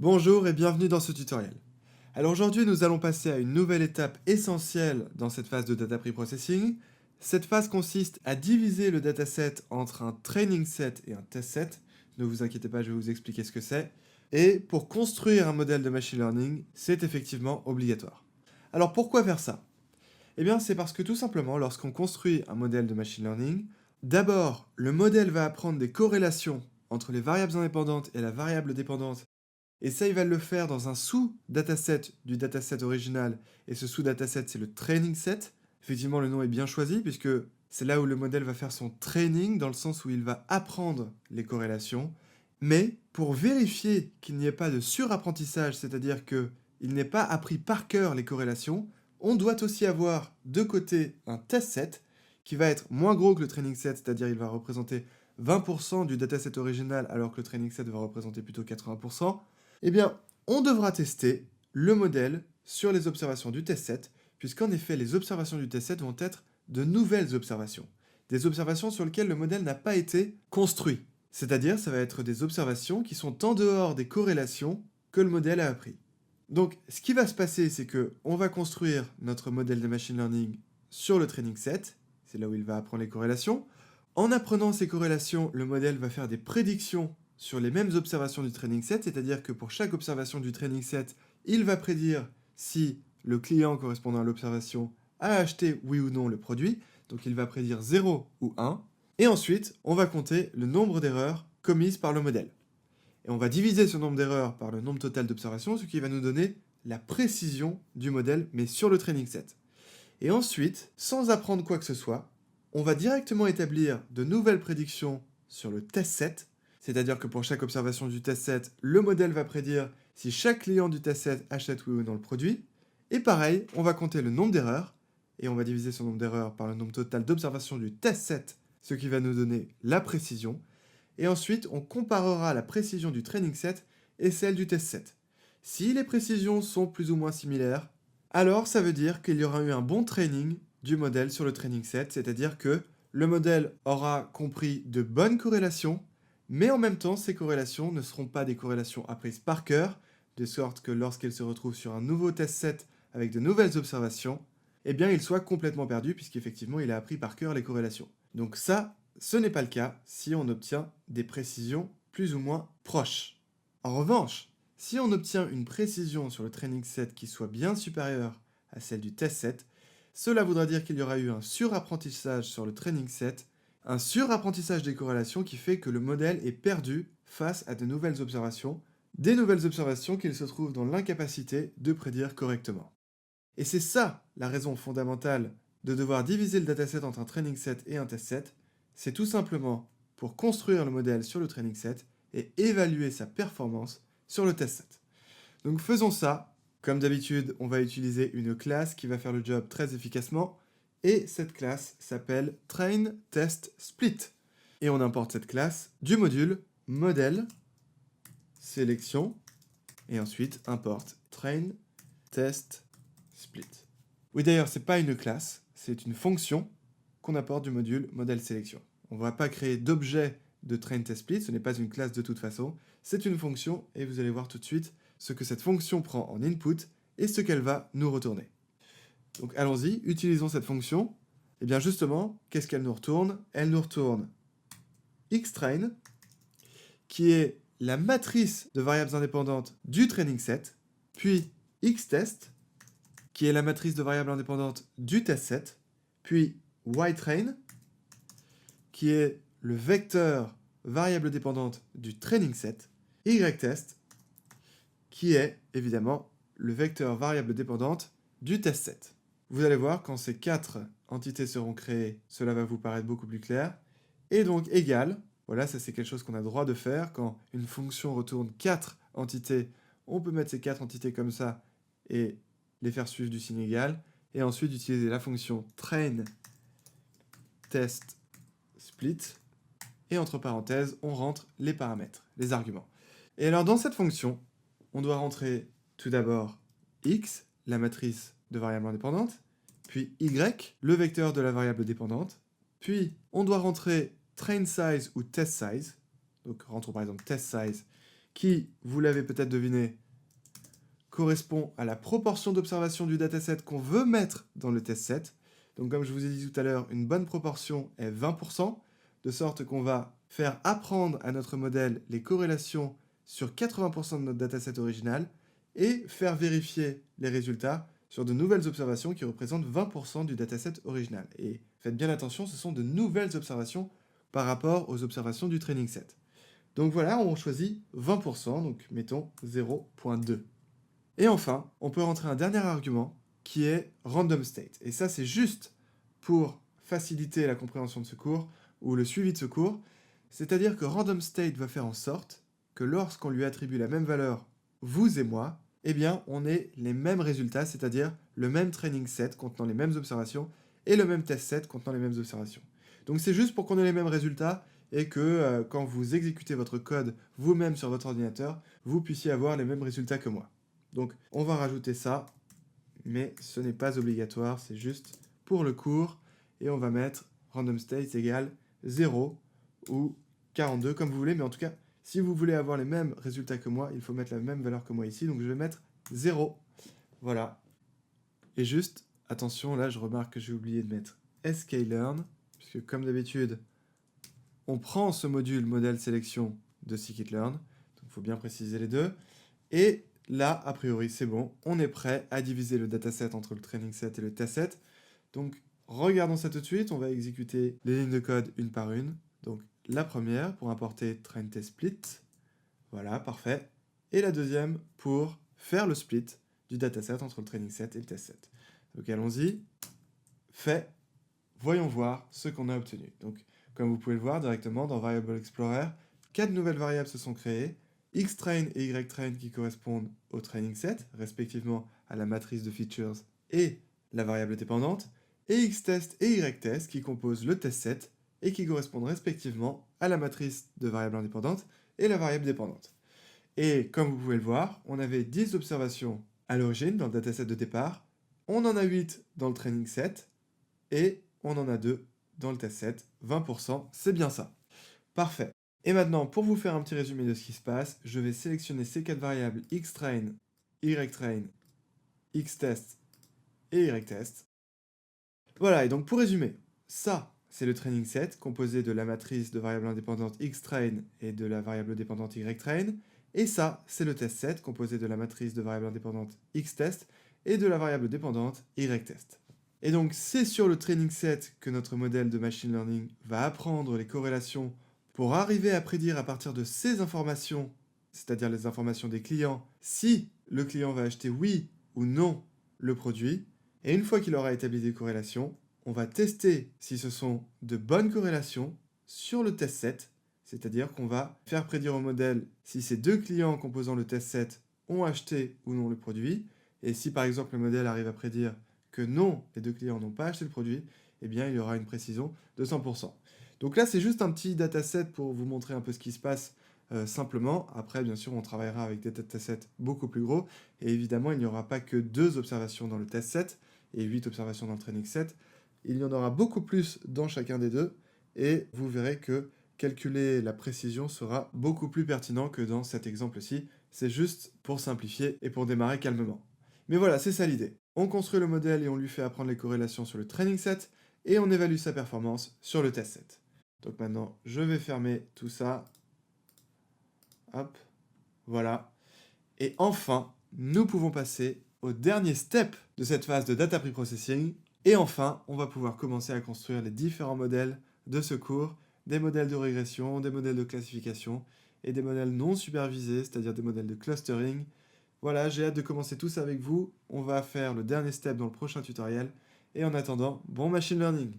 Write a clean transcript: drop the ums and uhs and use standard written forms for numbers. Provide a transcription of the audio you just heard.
Bonjour et bienvenue dans ce tutoriel. Alors aujourd'hui, nous allons passer à une nouvelle étape essentielle dans cette phase de data preprocessing. Cette phase consiste à diviser le dataset entre un training set et un test set. Ne vous inquiétez pas, je vais vous expliquer ce que c'est. Et pour construire un modèle de machine learning, c'est effectivement obligatoire. Alors pourquoi faire ça? Eh bien, c'est parce que tout simplement, lorsqu'on construit un modèle de machine learning, d'abord, le modèle va apprendre des corrélations entre les variables indépendantes et la variable dépendante. Et ça, il va le faire dans un sous-dataset du dataset original. Et ce sous-dataset, c'est le training set. Effectivement, le nom est bien choisi puisque c'est là où le modèle va faire son training, dans le sens où il va apprendre les corrélations. Mais pour vérifier qu'il n'y ait pas de surapprentissage, c'est-à-dire qu'il n'ait pas appris par cœur les corrélations, on doit aussi avoir de côté un test set qui va être moins gros que le training set, c'est-à-dire il va représenter 20% du dataset original alors que le training set va représenter plutôt 80%. Eh bien, on devra tester le modèle sur les observations du test set, puisqu'en effet, les observations du test set vont être de nouvelles observations. Des observations sur lesquelles le modèle n'a pas été construit. C'est-à-dire, ça va être des observations qui sont en dehors des corrélations que le modèle a appris. Donc, ce qui va se passer, c'est que on va construire notre modèle de machine learning sur le training set, c'est là où il va apprendre les corrélations. En apprenant ces corrélations, le modèle va faire des prédictions sur les mêmes observations du training set, c'est-à-dire que pour chaque observation du training set, il va prédire si le client correspondant à l'observation a acheté oui ou non le produit, donc il va prédire 0 ou 1, et ensuite on va compter le nombre d'erreurs commises par le modèle. Et on va diviser ce nombre d'erreurs par le nombre total d'observations, ce qui va nous donner la précision du modèle, mais sur le training set. Et ensuite, sans apprendre quoi que ce soit, on va directement établir de nouvelles prédictions sur le test set, c'est-à-dire que pour chaque observation du test set, le modèle va prédire si chaque client du test set achète oui ou non le produit. Et pareil, on va compter le nombre d'erreurs, et on va diviser ce nombre d'erreurs par le nombre total d'observations du test set, ce qui va nous donner la précision. Et ensuite, on comparera la précision du training set et celle du test set. Si les précisions sont plus ou moins similaires, alors ça veut dire qu'il y aura eu un bon training du modèle sur le training set, c'est-à-dire que le modèle aura compris de bonnes corrélations, mais en même temps, ces corrélations ne seront pas des corrélations apprises par cœur, de sorte que lorsqu'il se retrouve sur un nouveau test set avec de nouvelles observations, eh bien il soit complètement perdu puisqu'effectivement il a appris par cœur les corrélations. Donc ça, ce n'est pas le cas si on obtient des précisions plus ou moins proches. En revanche, si on obtient une précision sur le training set qui soit bien supérieure à celle du test set, cela voudra dire qu'il y aura eu un surapprentissage sur le training set, un surapprentissage des corrélations qui fait que le modèle est perdu face à de nouvelles observations, des nouvelles observations qu'il se trouve dans l'incapacité de prédire correctement. Et c'est ça la raison fondamentale de devoir diviser le dataset entre un training set et un test set, c'est tout simplement pour construire le modèle sur le training set et évaluer sa performance sur le test set. Donc faisons ça. Comme d'habitude, on va utiliser une classe qui va faire le job très efficacement. Et cette classe s'appelle trainTestSplit. Et on importe cette classe du module modèle sélection. Et ensuite, importe trainTestSplit. Oui, d'ailleurs, c'est pas une classe, c'est une fonction qu'on apporte du module modèle sélection. On ne va pas créer d'objet de trainTestSplit, ce n'est pas une classe de toute façon, c'est une fonction et vous allez voir tout de suite ce que cette fonction prend en input et ce qu'elle va nous retourner. Donc allons-y, utilisons cette fonction. Et bien justement, qu'est-ce qu'elle nous retourne? Elle nous retourne xtrain, qui est la matrice de variables indépendantes du training set, puis xtest, qui est la matrice de variables indépendantes du test set, puis ytrain, qui est le vecteur variable dépendante du training set, ytest, qui est évidemment le vecteur variable dépendante du test set. Vous allez voir, quand ces 4 entités seront créées, cela va vous paraître beaucoup plus clair. Et donc égal, voilà, ça c'est quelque chose qu'on a le droit de faire. Quand une fonction retourne 4 entités, on peut mettre ces 4 entités comme ça et les faire suivre du signe égal. Et ensuite utiliser la fonction trainTestSplit. Et entre parenthèses, on rentre les paramètres, les arguments. Et alors dans cette fonction, on doit rentrer tout d'abord x, la matrice de variables indépendantes, puis y, le vecteur de la variable dépendante, puis on doit rentrer train size ou test size, donc rentrons par exemple test size, qui, vous l'avez peut-être deviné, correspond à la proportion d'observation du dataset qu'on veut mettre dans le test set. Donc comme je vous ai dit tout à l'heure, une bonne proportion est 20%, de sorte qu'on va faire apprendre à notre modèle les corrélations sur 80% de notre dataset original et faire vérifier les résultats sur de nouvelles observations qui représentent 20% du dataset original. Et faites bien attention, ce sont de nouvelles observations par rapport aux observations du training set. Donc voilà, on choisit 20%, donc mettons 0.2. Et enfin, on peut rentrer un dernier argument qui est random state. Et ça, c'est juste pour faciliter la compréhension de ce cours ou le suivi de ce cours. C'est-à-dire que random state va faire en sorte que lorsqu'on lui attribue la même valeur, vous et moi, eh bien, on ait les mêmes résultats, c'est-à-dire le même training set contenant les mêmes observations et le même test set contenant les mêmes observations. Donc c'est juste pour qu'on ait les mêmes résultats et que quand vous exécutez votre code vous-même sur votre ordinateur, vous puissiez avoir les mêmes résultats que moi. Donc on va rajouter ça, mais ce n'est pas obligatoire, c'est juste pour le cours, et on va mettre random state égale 0 ou 42 comme vous voulez, mais en tout cas, si vous voulez avoir les mêmes résultats que moi, il faut mettre la même valeur que moi ici, donc je vais mettre 0. Voilà. Et juste, attention, là je remarque que j'ai oublié de mettre sklearn, puisque comme d'habitude, on prend ce module modèle sélection de scikit-learn, donc il faut bien préciser les deux, et là, a priori, c'est bon, on est prêt à diviser le dataset entre le training set et le test set. Donc, regardons ça tout de suite, on va exécuter les lignes de code une par une. Donc, la première pour importer train test split, voilà, parfait. Et la deuxième pour faire le split du dataset entre le training set et le test set. Donc, allons-y, fait, voyons voir ce qu'on a obtenu. Donc, comme vous pouvez le voir directement dans Variable Explorer, 4 nouvelles variables se sont créées, xtrain et ytrain qui correspondent au training set, respectivement à la matrice de features et la variable dépendante, et xtest et ytest qui composent le test set et qui correspondent respectivement à la matrice de variables indépendantes et la variable dépendante. Et comme vous pouvez le voir, on avait 10 observations à l'origine dans le dataset de départ, on en a 8 dans le training set, et on en a 2 dans le test set, 20%, c'est bien ça. Parfait. Et maintenant, pour vous faire un petit résumé de ce qui se passe, je vais sélectionner ces 4 variables xtrain, ytrain, xtest et ytest. Voilà, et donc pour résumer, ça, c'est le training set composé de la matrice de variables indépendantes xtrain et de la variable dépendante ytrain, et ça, c'est le test set composé de la matrice de variables indépendantes xtest et de la variable dépendante ytest. Et donc, c'est sur le training set que notre modèle de machine learning va apprendre les corrélations pour arriver à prédire à partir de ces informations, c'est-à-dire les informations des clients, si le client va acheter oui ou non le produit. Et une fois qu'il aura établi des corrélations, on va tester si ce sont de bonnes corrélations sur le test set, c'est-à-dire qu'on va faire prédire au modèle si ces deux clients composant le test set ont acheté ou non le produit. Et si par exemple le modèle arrive à prédire que non, les deux clients n'ont pas acheté le produit, eh bien il y aura une précision de 100%. Donc là, c'est juste un petit dataset pour vous montrer un peu ce qui se passe simplement. Après, bien sûr, on travaillera avec des datasets beaucoup plus gros. Et évidemment, il n'y aura pas que 2 observations dans le test set et 8 observations dans le training set. Il y en aura beaucoup plus dans chacun des deux. Et vous verrez que calculer la précision sera beaucoup plus pertinent que dans cet exemple-ci. C'est juste pour simplifier et pour démarrer calmement. Mais voilà, c'est ça l'idée. On construit le modèle et on lui fait apprendre les corrélations sur le training set. Et on évalue sa performance sur le test set. Donc maintenant, je vais fermer tout ça. Hop, voilà. Et enfin, nous pouvons passer au dernier step de cette phase de data preprocessing. Et enfin, on va pouvoir commencer à construire les différents modèles de ce cours, des modèles de régression, des modèles de classification et des modèles non supervisés, c'est-à-dire des modèles de clustering. Voilà, j'ai hâte de commencer tout ça avec vous. On va faire le dernier step dans le prochain tutoriel. Et en attendant, bon machine learning!